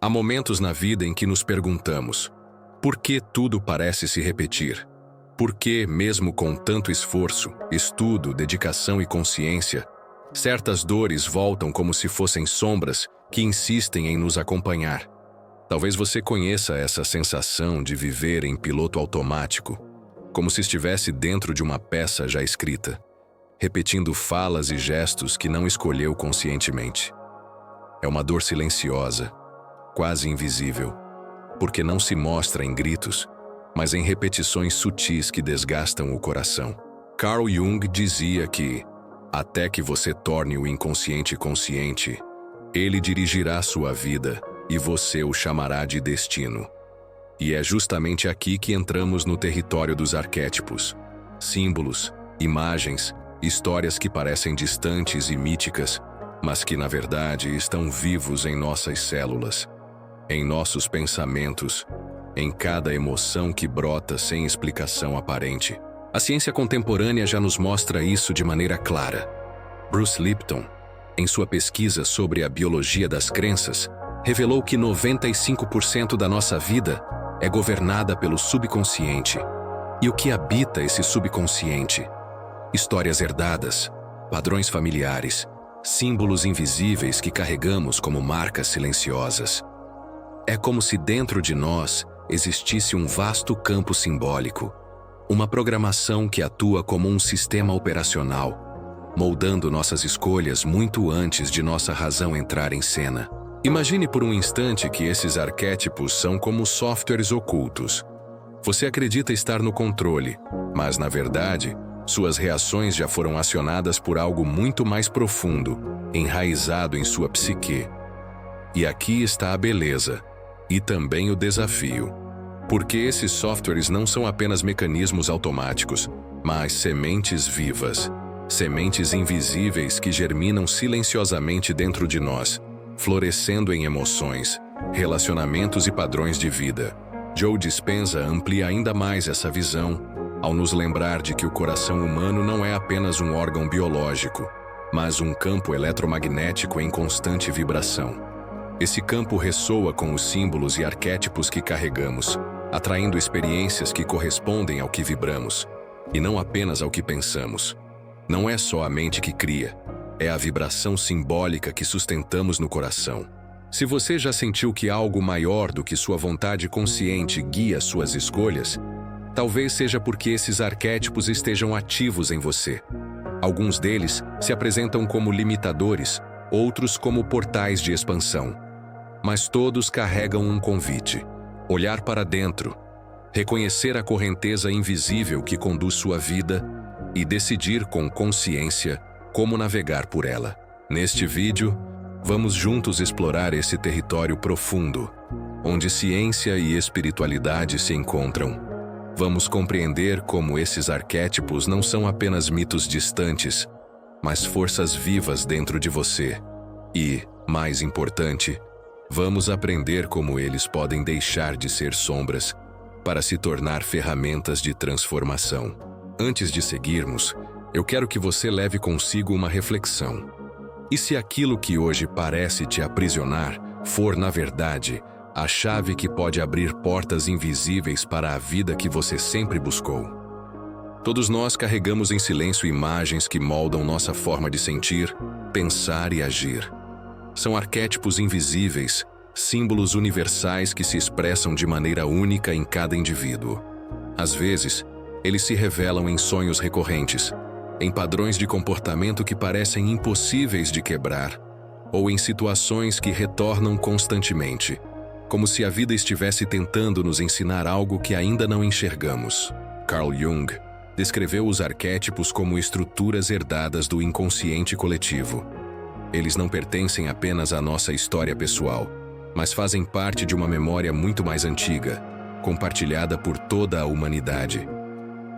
Há momentos na vida em que nos perguntamos: por que tudo parece se repetir? Por que, mesmo com tanto esforço, estudo, dedicação e consciência, certas dores voltam como se fossem sombras que insistem em nos acompanhar? Talvez você conheça essa sensação de viver em piloto automático, como se estivesse dentro de uma peça já escrita, repetindo falas e gestos que não escolheu conscientemente. É uma dor silenciosa, quase invisível, porque não se mostra em gritos, mas em repetições sutis que desgastam o coração. Carl Jung dizia que, até que você torne o inconsciente consciente, ele dirigirá sua vida e você o chamará de destino. E é justamente aqui que entramos no território dos arquétipos. Símbolos, imagens, histórias que parecem distantes e míticas, mas que na verdade estão vivos em nossas células, em nossos pensamentos, em cada emoção que brota sem explicação aparente. A ciência contemporânea já nos mostra isso de maneira clara. Bruce Lipton, em sua pesquisa sobre a biologia das crenças, revelou que 95% da nossa vida é governada pelo subconsciente. E o que habita esse subconsciente? Histórias herdadas, padrões familiares, símbolos invisíveis que carregamos como marcas silenciosas. É como se dentro de nós existisse um vasto campo simbólico, uma programação que atua como um sistema operacional, moldando nossas escolhas muito antes de nossa razão entrar em cena. Imagine por um instante que esses arquétipos são como softwares ocultos. Você acredita estar no controle, mas, na verdade, suas reações já foram acionadas por algo muito mais profundo, enraizado em sua psique. E aqui está a beleza, e também o desafio. Porque esses softwares não são apenas mecanismos automáticos, mas sementes vivas, sementes invisíveis que germinam silenciosamente dentro de nós, florescendo em emoções, relacionamentos e padrões de vida. Joe Dispenza amplia ainda mais essa visão ao nos lembrar de que o coração humano não é apenas um órgão biológico, mas um campo eletromagnético em constante vibração. Esse campo ressoa com os símbolos e arquétipos que carregamos, atraindo experiências que correspondem ao que vibramos, e não apenas ao que pensamos. Não é só a mente que cria, é a vibração simbólica que sustentamos no coração. Se você já sentiu que algo maior do que sua vontade consciente guia suas escolhas, talvez seja porque esses arquétipos estejam ativos em você. Alguns deles se apresentam como limitadores, outros como portais de expansão. Mas todos carregam um convite: olhar para dentro, reconhecer a correnteza invisível que conduz sua vida e decidir com consciência como navegar por ela. Neste vídeo, vamos juntos explorar esse território profundo, onde ciência e espiritualidade se encontram. Vamos compreender como esses arquétipos não são apenas mitos distantes, mas forças vivas dentro de você. E, mais importante, vamos aprender como eles podem deixar de ser sombras para se tornar ferramentas de transformação. Antes de seguirmos, eu quero que você leve consigo uma reflexão. E se aquilo que hoje parece te aprisionar for, na verdade, a chave que pode abrir portas invisíveis para a vida que você sempre buscou? Todos nós carregamos em silêncio imagens que moldam nossa forma de sentir, pensar e agir. São arquétipos invisíveis, símbolos universais que se expressam de maneira única em cada indivíduo. Às vezes, eles se revelam em sonhos recorrentes, em padrões de comportamento que parecem impossíveis de quebrar, ou em situações que retornam constantemente, como se a vida estivesse tentando nos ensinar algo que ainda não enxergamos. Carl Jung descreveu os arquétipos como estruturas herdadas do inconsciente coletivo. Eles não pertencem apenas à nossa história pessoal, mas fazem parte de uma memória muito mais antiga, compartilhada por toda a humanidade.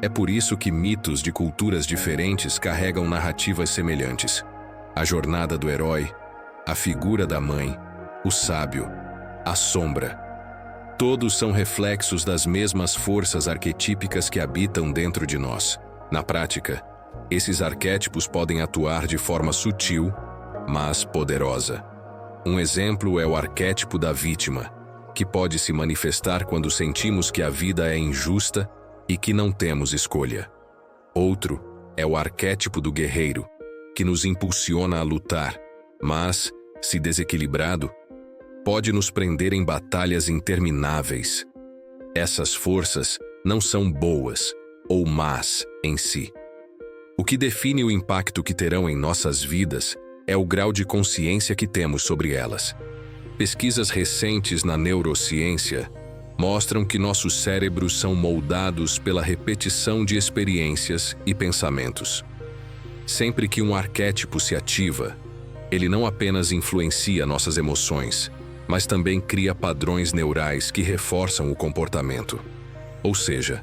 É por isso que mitos de culturas diferentes carregam narrativas semelhantes. A jornada do herói, a figura da mãe, o sábio, a sombra. Todos são reflexos das mesmas forças arquetípicas que habitam dentro de nós. Na prática, esses arquétipos podem atuar de forma sutil, mas poderosa. Um exemplo é o arquétipo da vítima, que pode se manifestar quando sentimos que a vida é injusta e que não temos escolha. Outro é o arquétipo do guerreiro, que nos impulsiona a lutar, mas, se desequilibrado, pode nos prender em batalhas intermináveis. Essas forças não são boas ou más em si. O que define o impacto que terão em nossas vidas é o grau de consciência que temos sobre elas. Pesquisas recentes na neurociência mostram que nossos cérebros são moldados pela repetição de experiências e pensamentos. Sempre que um arquétipo se ativa, ele não apenas influencia nossas emoções, mas também cria padrões neurais que reforçam o comportamento. Ou seja,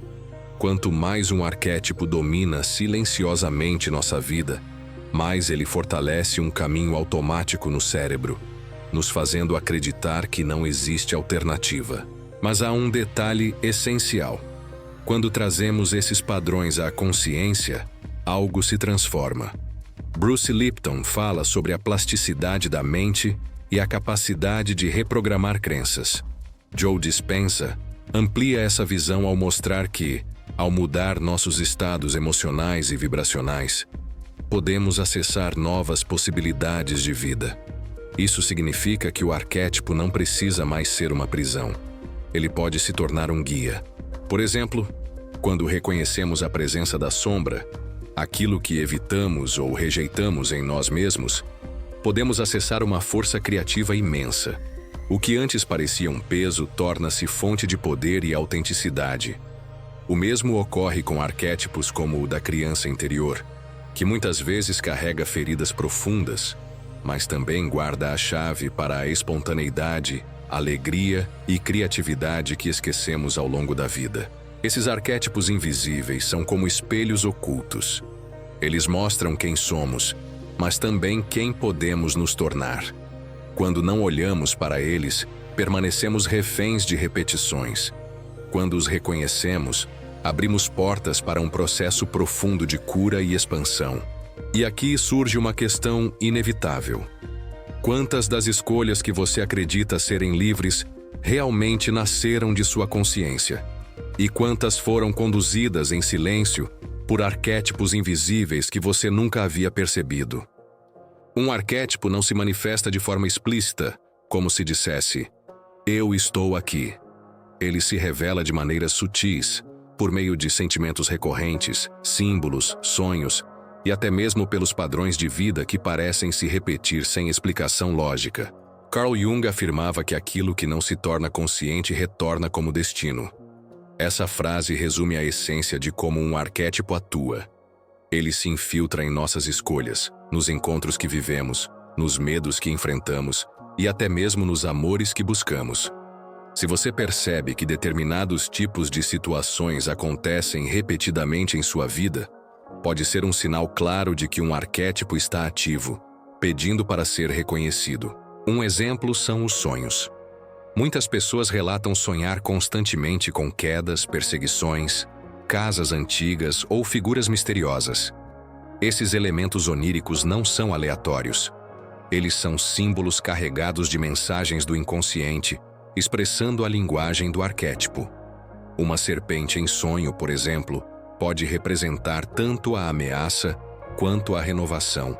quanto mais um arquétipo domina silenciosamente nossa vida, mais ele fortalece um caminho automático no cérebro, nos fazendo acreditar que não existe alternativa. Mas há um detalhe essencial. Quando trazemos esses padrões à consciência, algo se transforma. Bruce Lipton fala sobre a plasticidade da mente e a capacidade de reprogramar crenças. Joe Dispenza amplia essa visão ao mostrar que, ao mudar nossos estados emocionais e vibracionais, podemos acessar novas possibilidades de vida. Isso significa que o arquétipo não precisa mais ser uma prisão. Ele pode se tornar um guia. Por exemplo, quando reconhecemos a presença da sombra, aquilo que evitamos ou rejeitamos em nós mesmos, podemos acessar uma força criativa imensa. O que antes parecia um peso torna-se fonte de poder e autenticidade. O mesmo ocorre com arquétipos como o da criança interior, que muitas vezes carrega feridas profundas, mas também guarda a chave para a espontaneidade, alegria e criatividade que esquecemos ao longo da vida. Esses arquétipos invisíveis são como espelhos ocultos. Eles mostram quem somos, mas também quem podemos nos tornar. Quando não olhamos para eles, permanecemos reféns de repetições. Quando os reconhecemos, abrimos portas para um processo profundo de cura e expansão. E aqui surge uma questão inevitável. Quantas das escolhas que você acredita serem livres realmente nasceram de sua consciência? E quantas foram conduzidas em silêncio por arquétipos invisíveis que você nunca havia percebido? Um arquétipo não se manifesta de forma explícita, como se dissesse, "Eu estou aqui". Ele se revela de maneiras sutis, por meio de sentimentos recorrentes, símbolos, sonhos, e até mesmo pelos padrões de vida que parecem se repetir sem explicação lógica. Carl Jung afirmava que aquilo que não se torna consciente retorna como destino. Essa frase resume a essência de como um arquétipo atua. Ele se infiltra em nossas escolhas, nos encontros que vivemos, nos medos que enfrentamos e até mesmo nos amores que buscamos. Se você percebe que determinados tipos de situações acontecem repetidamente em sua vida, pode ser um sinal claro de que um arquétipo está ativo, pedindo para ser reconhecido. Um exemplo são os sonhos. Muitas pessoas relatam sonhar constantemente com quedas, perseguições, casas antigas ou figuras misteriosas. Esses elementos oníricos não são aleatórios. Eles são símbolos carregados de mensagens do inconsciente, expressando a linguagem do arquétipo. Uma serpente em sonho, por exemplo, pode representar tanto a ameaça quanto a renovação,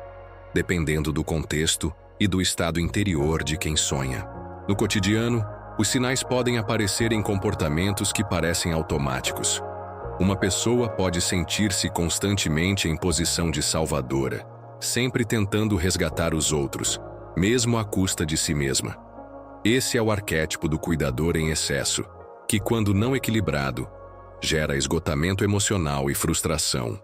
dependendo do contexto e do estado interior de quem sonha. No cotidiano, os sinais podem aparecer em comportamentos que parecem automáticos. Uma pessoa pode sentir-se constantemente em posição de salvadora, sempre tentando resgatar os outros, mesmo à custa de si mesma. Esse é o arquétipo do cuidador em excesso, que, quando não equilibrado, gera esgotamento emocional e frustração.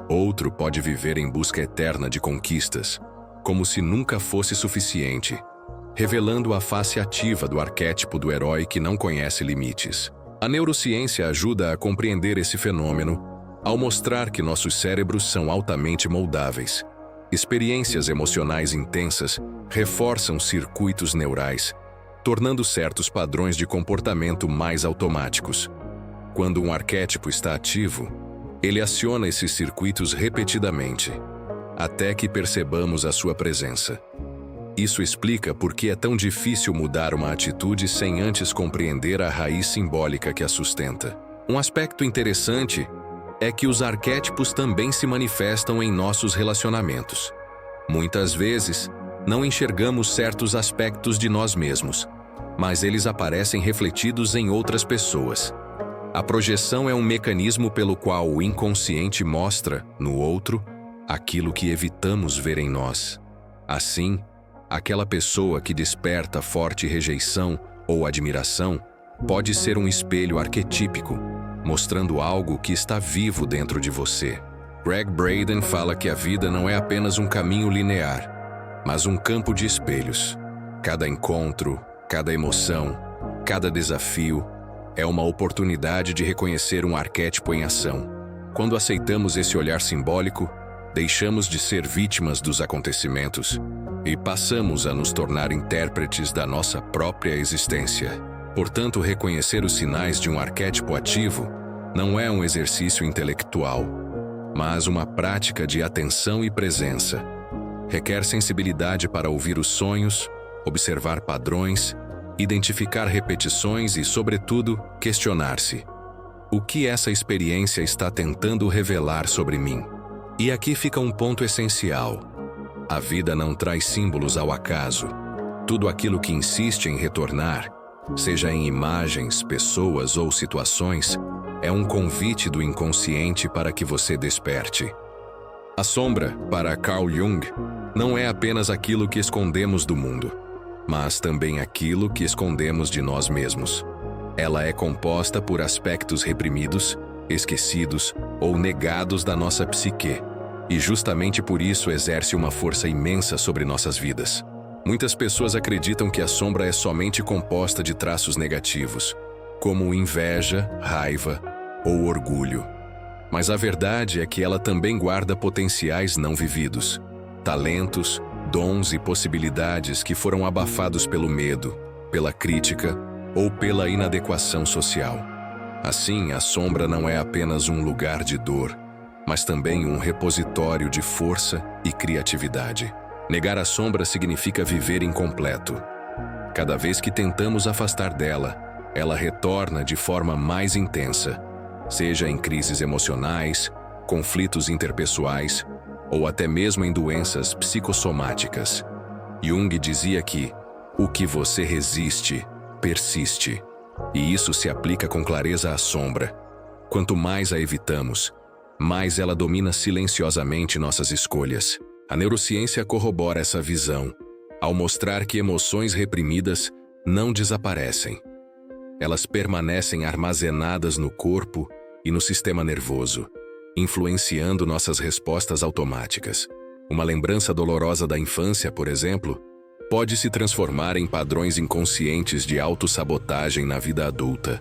Outro pode viver em busca eterna de conquistas, como se nunca fosse suficiente, revelando a face ativa do arquétipo do herói que não conhece limites. A neurociência ajuda a compreender esse fenômeno ao mostrar que nossos cérebros são altamente moldáveis. Experiências emocionais intensas reforçam circuitos neurais, tornando certos padrões de comportamento mais automáticos. Quando um arquétipo está ativo, ele aciona esses circuitos repetidamente, até que percebamos a sua presença. Isso explica por que é tão difícil mudar uma atitude sem antes compreender a raiz simbólica que a sustenta. Um aspecto interessante é que os arquétipos também se manifestam em nossos relacionamentos. Muitas vezes, não enxergamos certos aspectos de nós mesmos, mas eles aparecem refletidos em outras pessoas. A projeção é um mecanismo pelo qual o inconsciente mostra, no outro, aquilo que evitamos ver em nós. Assim, aquela pessoa que desperta forte rejeição ou admiração pode ser um espelho arquetípico, mostrando algo que está vivo dentro de você. Greg Braden fala que a vida não é apenas um caminho linear, mas um campo de espelhos. Cada encontro, cada emoção, cada desafio é uma oportunidade de reconhecer um arquétipo em ação. Quando aceitamos esse olhar simbólico, deixamos de ser vítimas dos acontecimentos e passamos a nos tornar intérpretes da nossa própria existência. Portanto, reconhecer os sinais de um arquétipo ativo não é um exercício intelectual, mas uma prática de atenção e presença. Requer sensibilidade para ouvir os sonhos, observar padrões, identificar repetições e, sobretudo, questionar-se: o que essa experiência está tentando revelar sobre mim? E aqui fica um ponto essencial. A vida não traz símbolos ao acaso. Tudo aquilo que insiste em retornar, seja em imagens, pessoas ou situações, é um convite do inconsciente para que você desperte. A sombra, para Carl Jung, não é apenas aquilo que escondemos do mundo, mas também aquilo que escondemos de nós mesmos. Ela é composta por aspectos reprimidos, esquecidos ou negados da nossa psique, e justamente por isso exerce uma força imensa sobre nossas vidas. Muitas pessoas acreditam que a sombra é somente composta de traços negativos, como inveja, raiva ou orgulho. Mas a verdade é que ela também guarda potenciais não vividos, talentos, dons e possibilidades que foram abafados pelo medo, pela crítica ou pela inadequação social. Assim, a sombra não é apenas um lugar de dor, mas também um repositório de força e criatividade. Negar a sombra significa viver incompleto. Cada vez que tentamos afastar dela, ela retorna de forma mais intensa, seja em crises emocionais, conflitos interpessoais ou até mesmo em doenças psicossomáticas. Jung dizia que o que você resiste, persiste. E isso se aplica com clareza à sombra. Quanto mais a evitamos, mais ela domina silenciosamente nossas escolhas. A neurociência corrobora essa visão, ao mostrar que emoções reprimidas não desaparecem. Elas permanecem armazenadas no corpo e no sistema nervoso, influenciando nossas respostas automáticas. Uma lembrança dolorosa da infância, por exemplo, pode se transformar em padrões inconscientes de autossabotagem na vida adulta.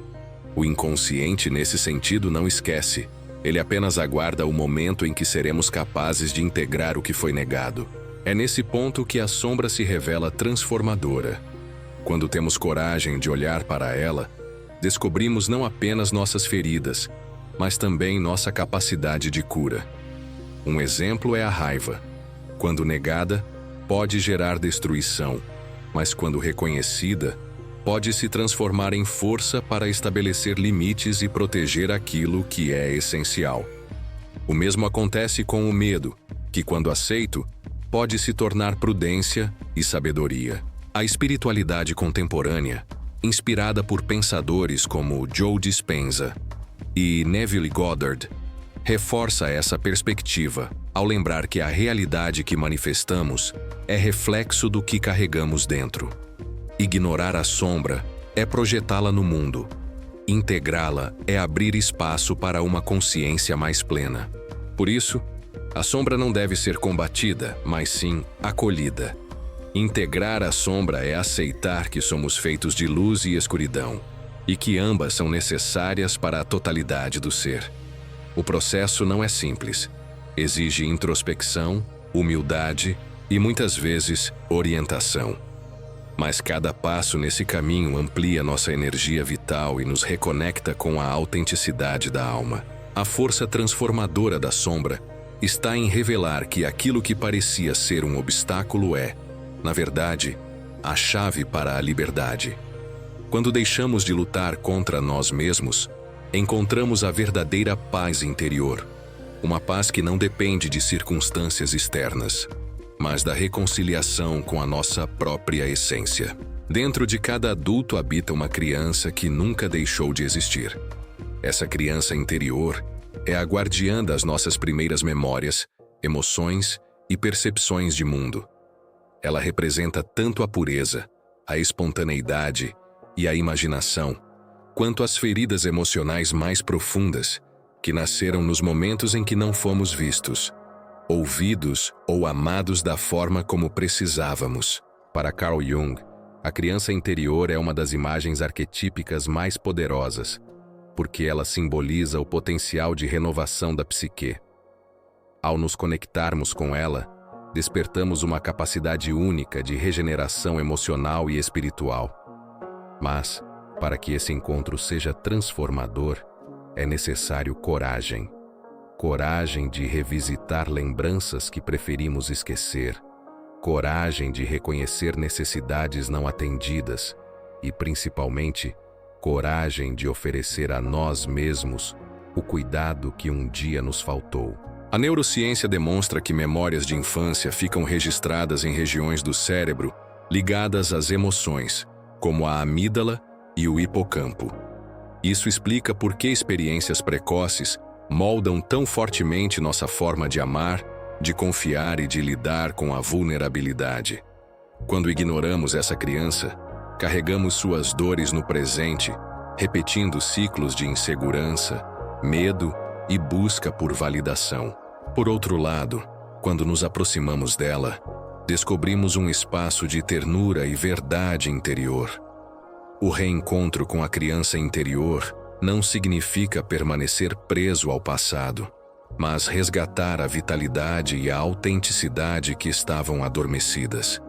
O inconsciente, nesse sentido, não esquece. Ele apenas aguarda o momento em que seremos capazes de integrar o que foi negado. É nesse ponto que a sombra se revela transformadora. Quando temos coragem de olhar para ela, descobrimos não apenas nossas feridas, mas também nossa capacidade de cura. Um exemplo é a raiva. Quando negada, pode gerar destruição, mas quando reconhecida, pode se transformar em força para estabelecer limites e proteger aquilo que é essencial. O mesmo acontece com o medo, que, quando aceito, pode se tornar prudência e sabedoria. A espiritualidade contemporânea, inspirada por pensadores como Joe Dispenza e Neville Goddard, reforça essa perspectiva ao lembrar que a realidade que manifestamos é reflexo do que carregamos dentro. Ignorar a sombra é projetá-la no mundo. Integrá-la é abrir espaço para uma consciência mais plena. Por isso, a sombra não deve ser combatida, mas sim acolhida. Integrar a sombra é aceitar que somos feitos de luz e escuridão, e que ambas são necessárias para a totalidade do ser. O processo não é simples. Exige introspecção, humildade e, muitas vezes, orientação. Mas cada passo nesse caminho amplia nossa energia vital e nos reconecta com a autenticidade da alma. A força transformadora da sombra está em revelar que aquilo que parecia ser um obstáculo é, na verdade, a chave para a liberdade. Quando deixamos de lutar contra nós mesmos, encontramos a verdadeira paz interior, uma paz que não depende de circunstâncias externas, mas da reconciliação com a nossa própria essência. Dentro de cada adulto habita uma criança que nunca deixou de existir. Essa criança interior é a guardiã das nossas primeiras memórias, emoções e percepções de mundo. Ela representa tanto a pureza, a espontaneidade e a imaginação, quanto as feridas emocionais mais profundas, que nasceram nos momentos em que não fomos vistos, ouvidos ou amados da forma como precisávamos. Para Carl Jung, a criança interior é uma das imagens arquetípicas mais poderosas, porque ela simboliza o potencial de renovação da psique. Ao nos conectarmos com ela, despertamos uma capacidade única de regeneração emocional e espiritual. Mas, para que esse encontro seja transformador, é necessário coragem. Coragem de revisitar lembranças que preferimos esquecer. Coragem de reconhecer necessidades não atendidas. E, principalmente, coragem de oferecer a nós mesmos o cuidado que um dia nos faltou. A neurociência demonstra que memórias de infância ficam registradas em regiões do cérebro ligadas às emoções, como a amígdala e o hipocampo. Isso explica por que experiências precoces moldam tão fortemente nossa forma de amar, de confiar e de lidar com a vulnerabilidade. Quando ignoramos essa criança, carregamos suas dores no presente, repetindo ciclos de insegurança, medo e busca por validação. Por outro lado, quando nos aproximamos dela, descobrimos um espaço de ternura e verdade interior. O reencontro com a criança interior não significa permanecer preso ao passado, mas resgatar a vitalidade e a autenticidade que estavam adormecidas.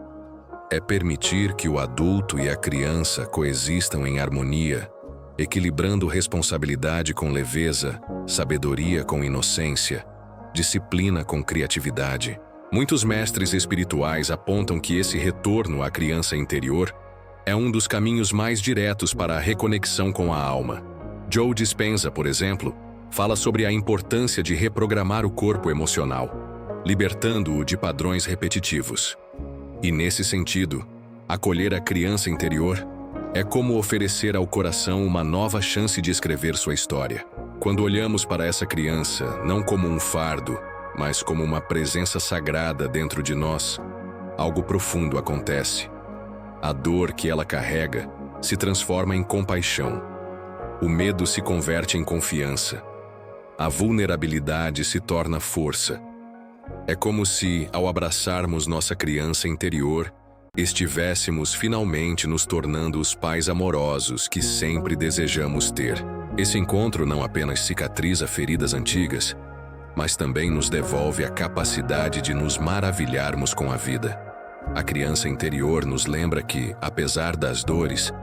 É permitir que o adulto e a criança coexistam em harmonia, equilibrando responsabilidade com leveza, sabedoria com inocência, disciplina com criatividade. Muitos mestres espirituais apontam que esse retorno à criança interior é um dos caminhos mais diretos para a reconexão com a alma. Joe Dispenza, por exemplo, fala sobre a importância de reprogramar o corpo emocional, libertando-o de padrões repetitivos. E nesse sentido, acolher a criança interior é como oferecer ao coração uma nova chance de escrever sua história. Quando olhamos para essa criança não como um fardo, mas como uma presença sagrada dentro de nós, algo profundo acontece. A dor que ela carrega se transforma em compaixão. O medo se converte em confiança. A vulnerabilidade se torna força. É como se, ao abraçarmos nossa criança interior, estivéssemos finalmente nos tornando os pais amorosos que sempre desejamos ter. Esse encontro não apenas cicatriza feridas antigas, mas também nos devolve a capacidade de nos maravilharmos com a vida. A criança interior nos lembra que, apesar das dores,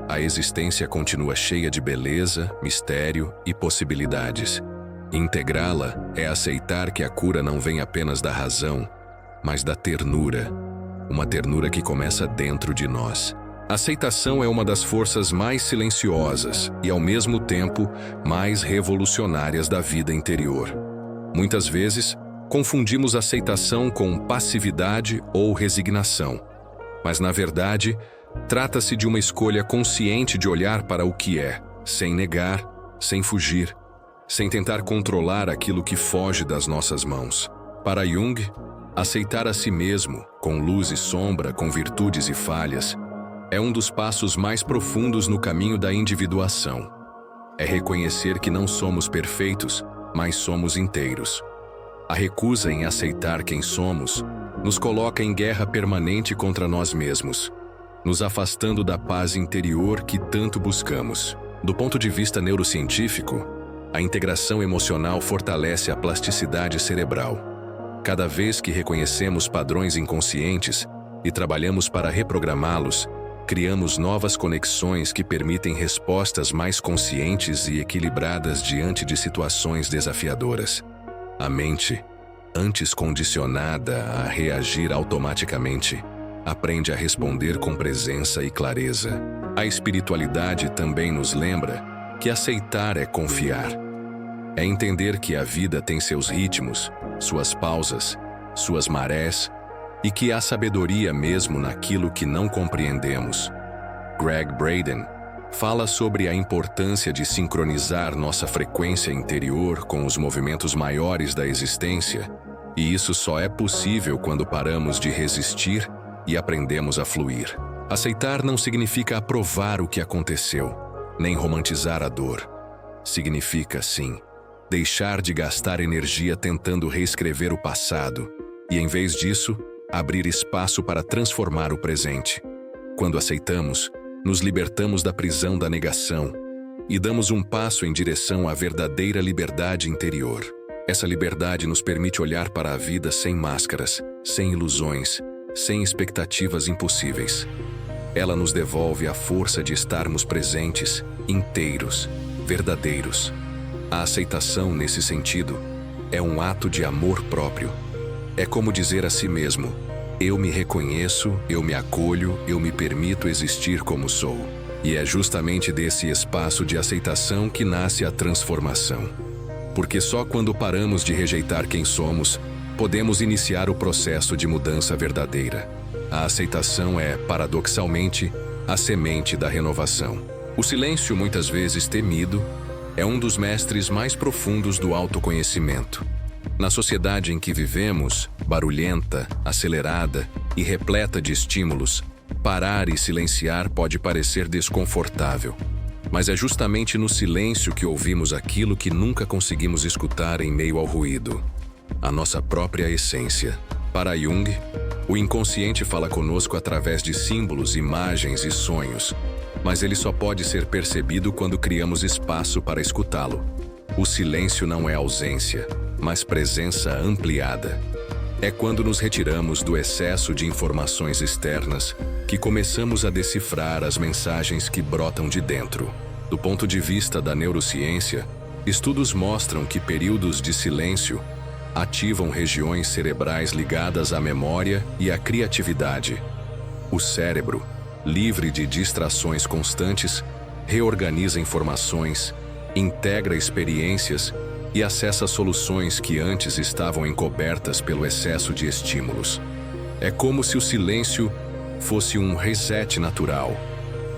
a existência continua cheia de beleza, mistério e possibilidades. Integrá-la é aceitar que a cura não vem apenas da razão, mas da ternura. Uma ternura que começa dentro de nós. A aceitação é uma das forças mais silenciosas e, ao mesmo tempo, mais revolucionárias da vida interior. Muitas vezes, confundimos aceitação com passividade ou resignação. Mas, na verdade, trata-se de uma escolha consciente de olhar para o que é, sem negar, sem fugir, sem tentar controlar aquilo que foge das nossas mãos. Para Jung, aceitar a si mesmo, com luz e sombra, com virtudes e falhas, é um dos passos mais profundos no caminho da individuação. É reconhecer que não somos perfeitos, mas somos inteiros. A recusa em aceitar quem somos nos coloca em guerra permanente contra nós mesmos, nos afastando da paz interior que tanto buscamos. Do ponto de vista neurocientífico, a integração emocional fortalece a plasticidade cerebral. Cada vez que reconhecemos padrões inconscientes e trabalhamos para reprogramá-los, criamos novas conexões que permitem respostas mais conscientes e equilibradas diante de situações desafiadoras. A mente, antes condicionada a reagir automaticamente, aprende a responder com presença e clareza. A espiritualidade também nos lembra que aceitar é confiar. É entender que a vida tem seus ritmos, suas pausas, suas marés, e que há sabedoria mesmo naquilo que não compreendemos. Gregg Braden fala sobre a importância de sincronizar nossa frequência interior com os movimentos maiores da existência, e isso só é possível quando paramos de resistir e aprendemos a fluir. Aceitar não significa aprovar o que aconteceu, nem romantizar a dor. Significa, sim, deixar de gastar energia tentando reescrever o passado e, em vez disso, abrir espaço para transformar o presente. Quando aceitamos, nos libertamos da prisão da negação e damos um passo em direção à verdadeira liberdade interior. Essa liberdade nos permite olhar para a vida sem máscaras, sem ilusões, sem expectativas impossíveis. Ela nos devolve a força de estarmos presentes, inteiros, verdadeiros. A aceitação, nesse sentido, é um ato de amor próprio. É como dizer a si mesmo: eu me reconheço, eu me acolho, eu me permito existir como sou. E é justamente desse espaço de aceitação que nasce a transformação. Porque só quando paramos de rejeitar quem somos, podemos iniciar o processo de mudança verdadeira. A aceitação é, paradoxalmente, a semente da renovação. O silêncio, muitas vezes temido, é um dos mestres mais profundos do autoconhecimento. Na sociedade em que vivemos, barulhenta, acelerada e repleta de estímulos, parar e silenciar pode parecer desconfortável. Mas é justamente no silêncio que ouvimos aquilo que nunca conseguimos escutar em meio ao ruído: a nossa própria essência. Para Jung, o inconsciente fala conosco através de símbolos, imagens e sonhos, mas ele só pode ser percebido quando criamos espaço para escutá-lo. O silêncio não é ausência, mas presença ampliada. É quando nos retiramos do excesso de informações externas que começamos a decifrar as mensagens que brotam de dentro. Do ponto de vista da neurociência, estudos mostram que períodos de silêncio ativam regiões cerebrais ligadas à memória e à criatividade. O cérebro, livre de distrações constantes, reorganiza informações, integra experiências e acessa soluções que antes estavam encobertas pelo excesso de estímulos. É como se o silêncio fosse um reset natural,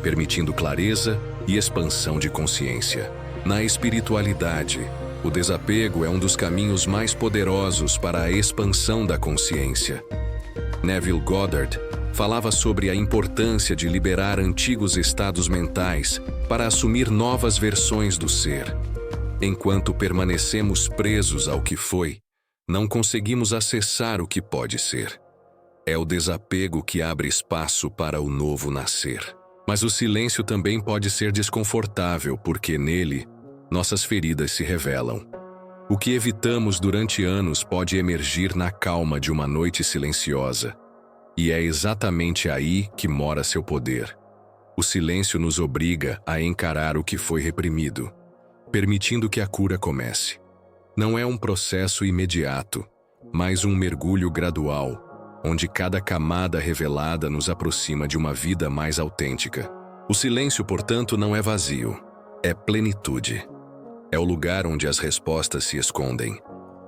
permitindo clareza e expansão de consciência. Na espiritualidade, o desapego é um dos caminhos mais poderosos para a expansão da consciência. Neville Goddard falava sobre a importância de liberar antigos estados mentais para assumir novas versões do ser. Enquanto permanecemos presos ao que foi, não conseguimos acessar o que pode ser. É o desapego que abre espaço para o novo nascer. Mas o silêncio também pode ser desconfortável, porque nele, nossas feridas se revelam. O que evitamos durante anos pode emergir na calma de uma noite silenciosa. E é exatamente aí que mora seu poder. O silêncio nos obriga a encarar o que foi reprimido, permitindo que a cura comece. Não é um processo imediato, mas um mergulho gradual, onde cada camada revelada nos aproxima de uma vida mais autêntica. O silêncio, portanto, não é vazio, é plenitude. É o lugar onde as respostas se escondem,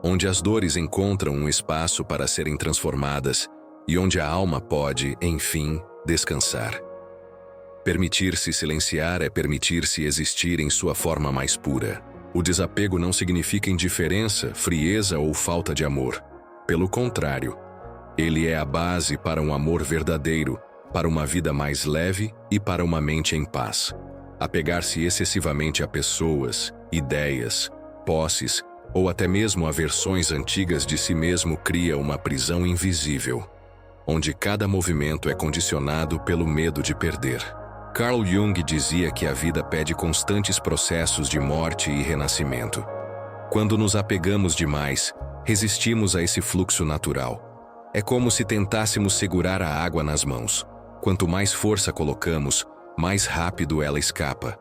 onde as dores encontram um espaço para serem transformadas e onde a alma pode, enfim, descansar. Permitir-se silenciar é permitir-se existir em sua forma mais pura. O desapego não significa indiferença, frieza ou falta de amor. Pelo contrário, ele é a base para um amor verdadeiro, para uma vida mais leve e para uma mente em paz. Apegar-se excessivamente a pessoas, ideias, posses ou até mesmo a versões antigas de si mesmo cria uma prisão invisível, onde cada movimento é condicionado pelo medo de perder. Carl Jung dizia que a vida pede constantes processos de morte e renascimento. Quando nos apegamos demais, resistimos a esse fluxo natural. É como se tentássemos segurar a água nas mãos. Quanto mais força colocamos, mais rápido ela escapa.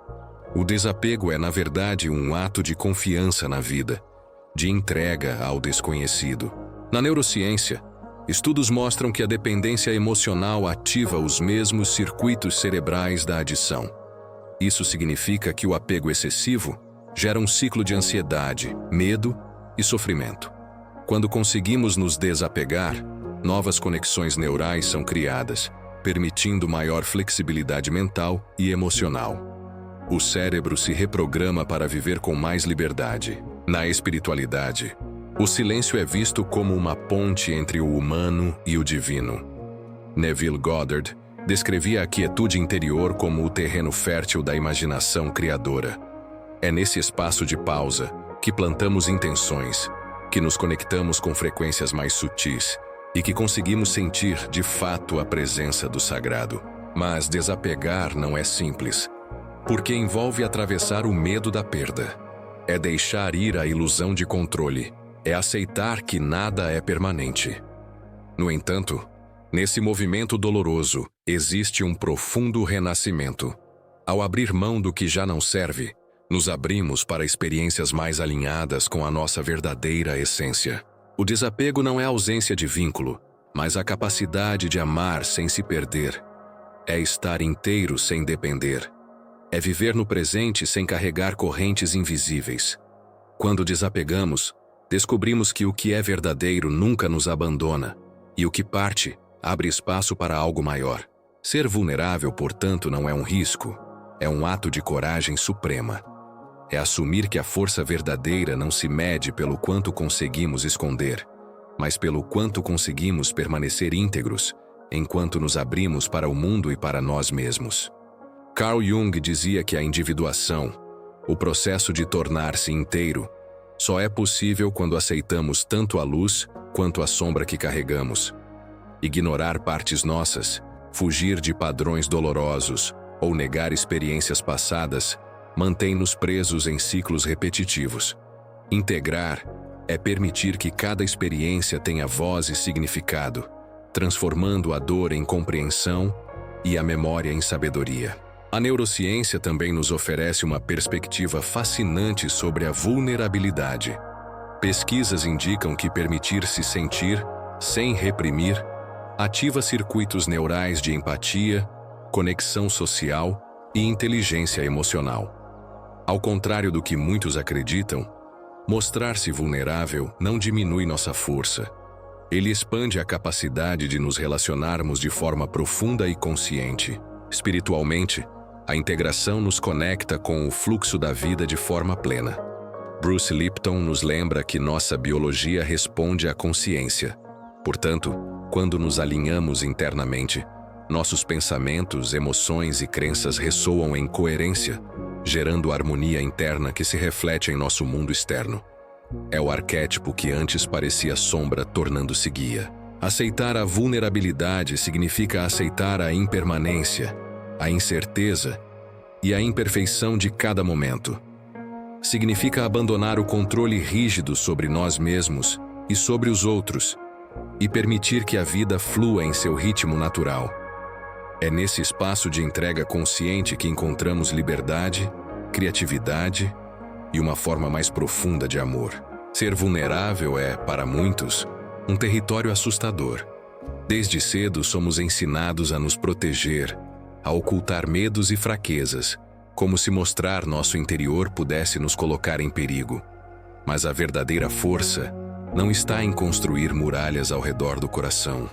O desapego é, na verdade, um ato de confiança na vida, de entrega ao desconhecido. Na neurociência, Estudos mostram que a dependência emocional ativa os mesmos circuitos cerebrais da adição. Isso significa que o apego excessivo gera um ciclo de ansiedade, medo e sofrimento. Quando conseguimos nos desapegar, novas conexões neurais são criadas, permitindo maior flexibilidade mental e emocional. O cérebro se reprograma para viver com mais liberdade. Na espiritualidade, o silêncio é visto como uma ponte entre o humano e o divino. Neville Goddard descrevia a quietude interior como o terreno fértil da imaginação criadora. É nesse espaço de pausa que plantamos intenções, que nos conectamos com frequências mais sutis e que conseguimos sentir, de fato, a presença do sagrado. Mas desapegar não é simples, porque envolve atravessar o medo da perda. É deixar ir a ilusão de controle, é aceitar que nada é permanente. No entanto, nesse movimento doloroso, existe um profundo renascimento. Ao abrir mão do que já não serve, nos abrimos para experiências mais alinhadas com a nossa verdadeira essência. O desapego não é a ausência de vínculo, mas a capacidade de amar sem se perder. É estar inteiro sem depender. É viver no presente sem carregar correntes invisíveis. Quando desapegamos, descobrimos que o que é verdadeiro nunca nos abandona, e o que parte abre espaço para algo maior. Ser vulnerável, portanto, não é um risco, é um ato de coragem suprema. É assumir que a força verdadeira não se mede pelo quanto conseguimos esconder, mas pelo quanto conseguimos permanecer íntegros, enquanto nos abrimos para o mundo e para nós mesmos. Carl Jung dizia que a individuação, o processo de tornar-se inteiro, só é possível quando aceitamos tanto a luz quanto a sombra que carregamos. Ignorar partes nossas, fugir de padrões dolorosos ou negar experiências passadas mantém-nos presos em ciclos repetitivos. Integrar é permitir que cada experiência tenha voz e significado, transformando a dor em compreensão e a memória em sabedoria. A neurociência também nos oferece uma perspectiva fascinante sobre a vulnerabilidade. Pesquisas indicam que permitir-se sentir, sem reprimir, ativa circuitos neurais de empatia, conexão social e inteligência emocional. Ao contrário do que muitos acreditam, mostrar-se vulnerável não diminui nossa força. Ele expande a capacidade de nos relacionarmos de forma profunda e consciente. Espiritualmente, a integração nos conecta com o fluxo da vida de forma plena. Bruce Lipton nos lembra que nossa biologia responde à consciência. Portanto, quando nos alinhamos internamente, nossos pensamentos, emoções e crenças ressoam em coerência, gerando harmonia interna que se reflete em nosso mundo externo. É o arquétipo que antes parecia sombra tornando-se guia. Aceitar a vulnerabilidade significa aceitar a impermanência, a incerteza e a imperfeição de cada momento. Significa abandonar o controle rígido sobre nós mesmos e sobre os outros e permitir que a vida flua em seu ritmo natural. É nesse espaço de entrega consciente que encontramos liberdade, criatividade e uma forma mais profunda de amor. Ser vulnerável é, para muitos, um território assustador. Desde cedo somos ensinados a nos proteger, a ocultar medos e fraquezas, como se mostrar nosso interior pudesse nos colocar em perigo. Mas a verdadeira força não está em construir muralhas ao redor do coração.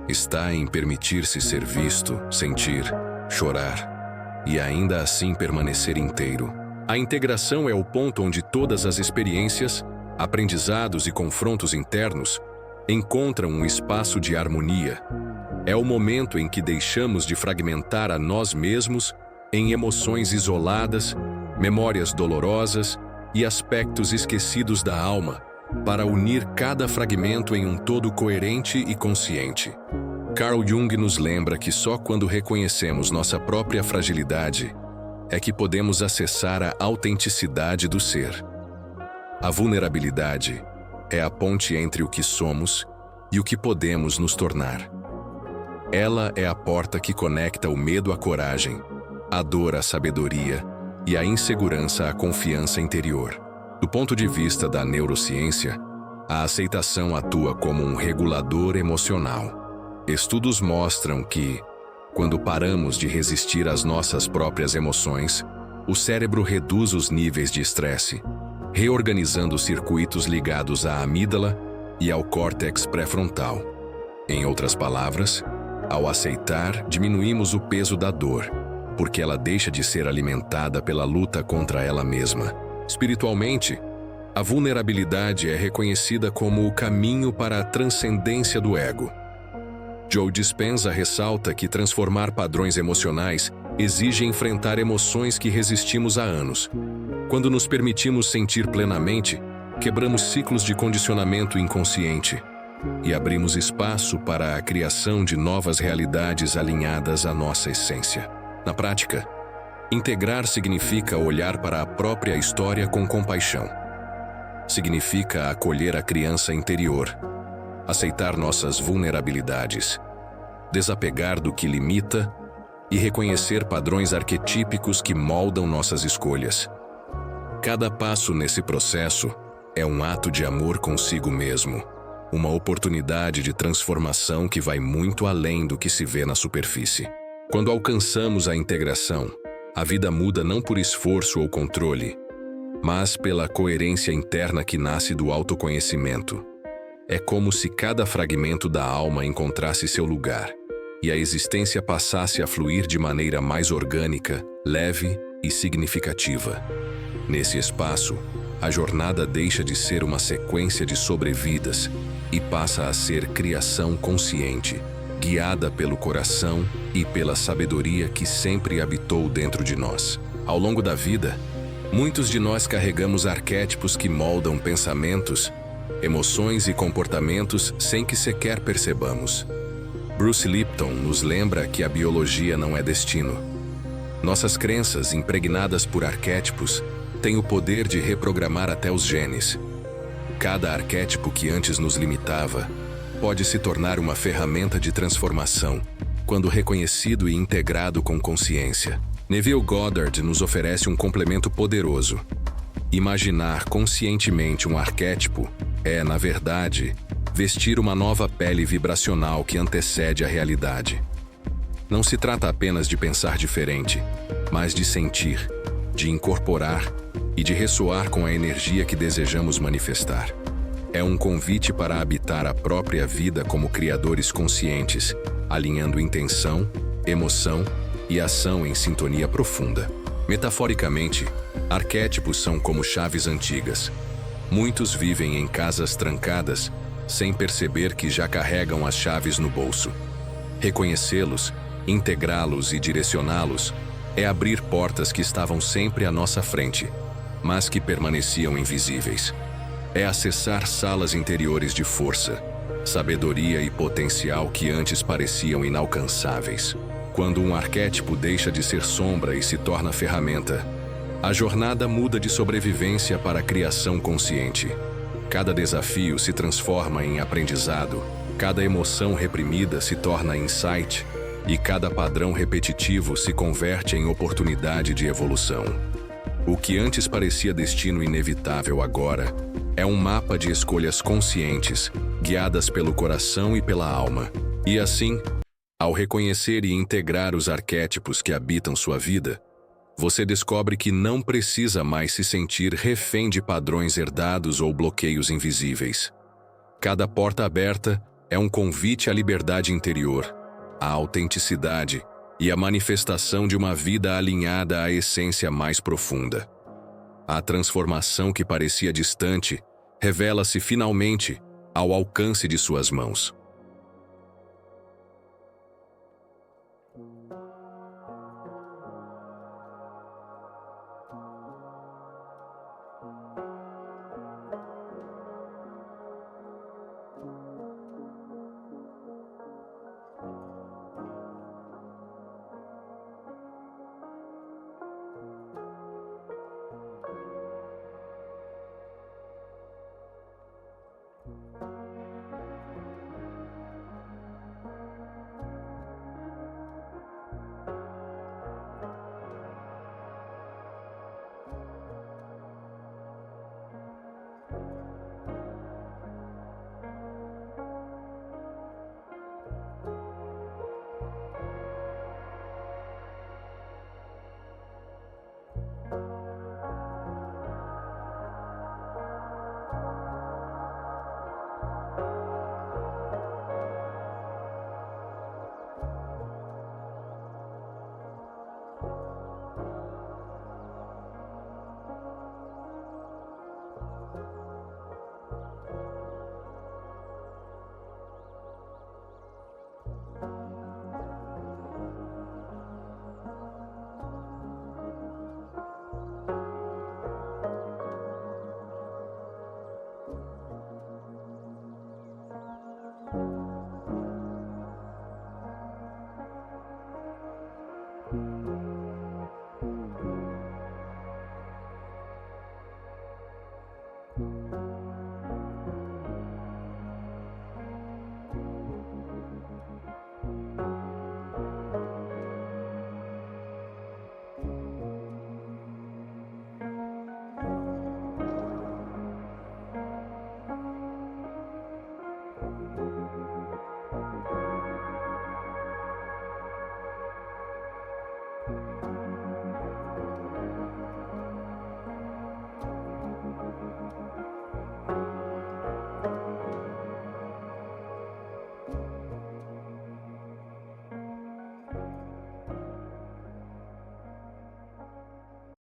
Está em permitir-se ser visto, sentir, chorar e ainda assim permanecer inteiro. A integração é o ponto onde todas as experiências, aprendizados e confrontos internos encontram um espaço de harmonia. É o momento em que deixamos de fragmentar a nós mesmos em emoções isoladas, memórias dolorosas e aspectos esquecidos da alma, para unir cada fragmento em um todo coerente e consciente. Carl Jung nos lembra que só quando reconhecemos nossa própria fragilidade é que podemos acessar a autenticidade do ser. A vulnerabilidade é a ponte entre o que somos e o que podemos nos tornar. Ela é a porta que conecta o medo à coragem, a dor à sabedoria e a insegurança à confiança interior. Do ponto de vista da neurociência, A aceitação atua como um regulador emocional. Estudos mostram que, quando paramos de resistir às nossas próprias emoções, o cérebro reduz os níveis de estresse, reorganizando circuitos ligados à amígdala e ao córtex pré-frontal. Em outras palavras, ao aceitar, diminuímos o peso da dor, porque ela deixa de ser alimentada pela luta contra ela mesma. Espiritualmente, a vulnerabilidade é reconhecida como o caminho para a transcendência do ego. Joe Dispenza ressalta que transformar padrões emocionais exige enfrentar emoções que resistimos há anos. Quando nos permitimos sentir plenamente, quebramos ciclos de condicionamento inconsciente e abrimos espaço para a criação de novas realidades alinhadas à nossa essência. Na prática, integrar significa olhar para a própria história com compaixão. Significa acolher a criança interior, aceitar nossas vulnerabilidades, desapegar do que limita e reconhecer padrões arquetípicos que moldam nossas escolhas. Cada passo nesse processo é um ato de amor consigo mesmo, uma oportunidade de transformação que vai muito além do que se vê na superfície. Quando alcançamos a integração, a vida muda não por esforço ou controle, mas pela coerência interna que nasce do autoconhecimento. É como se cada fragmento da alma encontrasse seu lugar e a existência passasse a fluir de maneira mais orgânica, leve e significativa. Nesse espaço, a jornada deixa de ser uma sequência de sobrevidas e passa a ser criação consciente, guiada pelo coração e pela sabedoria que sempre habitou dentro de nós. Ao longo da vida, muitos de nós carregamos arquétipos que moldam pensamentos, emoções e comportamentos sem que sequer percebamos. Bruce Lipton nos lembra que a biologia não é destino. Nossas crenças, impregnadas por arquétipos, têm o poder de reprogramar até os genes. Cada arquétipo que antes nos limitava pode se tornar uma ferramenta de transformação, quando reconhecido e integrado com consciência. Neville Goddard nos oferece um complemento poderoso. Imaginar conscientemente um arquétipo é, na verdade, vestir uma nova pele vibracional que antecede a realidade. Não se trata apenas de pensar diferente, mas de sentir, de incorporar e de ressoar com a energia que desejamos manifestar. É um convite para habitar a própria vida como criadores conscientes, alinhando intenção, emoção e ação em sintonia profunda. Metaforicamente, arquétipos são como chaves antigas. Muitos vivem em casas trancadas, sem perceber que já carregam as chaves no bolso. Reconhecê-los, integrá-los e direcioná-los é abrir portas que estavam sempre à nossa frente, mas que permaneciam invisíveis. É acessar salas interiores de força, sabedoria e potencial que antes pareciam inalcançáveis. Quando um arquétipo deixa de ser sombra e se torna ferramenta, a jornada muda de sobrevivência para a criação consciente. Cada desafio se transforma em aprendizado, cada emoção reprimida se torna insight e cada padrão repetitivo se converte em oportunidade de evolução. O que antes parecia destino inevitável agora é um mapa de escolhas conscientes, guiadas pelo coração e pela alma. E assim, ao reconhecer e integrar os arquétipos que habitam sua vida, você descobre que não precisa mais se sentir refém de padrões herdados ou bloqueios invisíveis. Cada porta aberta é um convite à liberdade interior, à autenticidade e à manifestação de uma vida alinhada à essência mais profunda. A transformação que parecia distante revela-se finalmente ao alcance de suas mãos.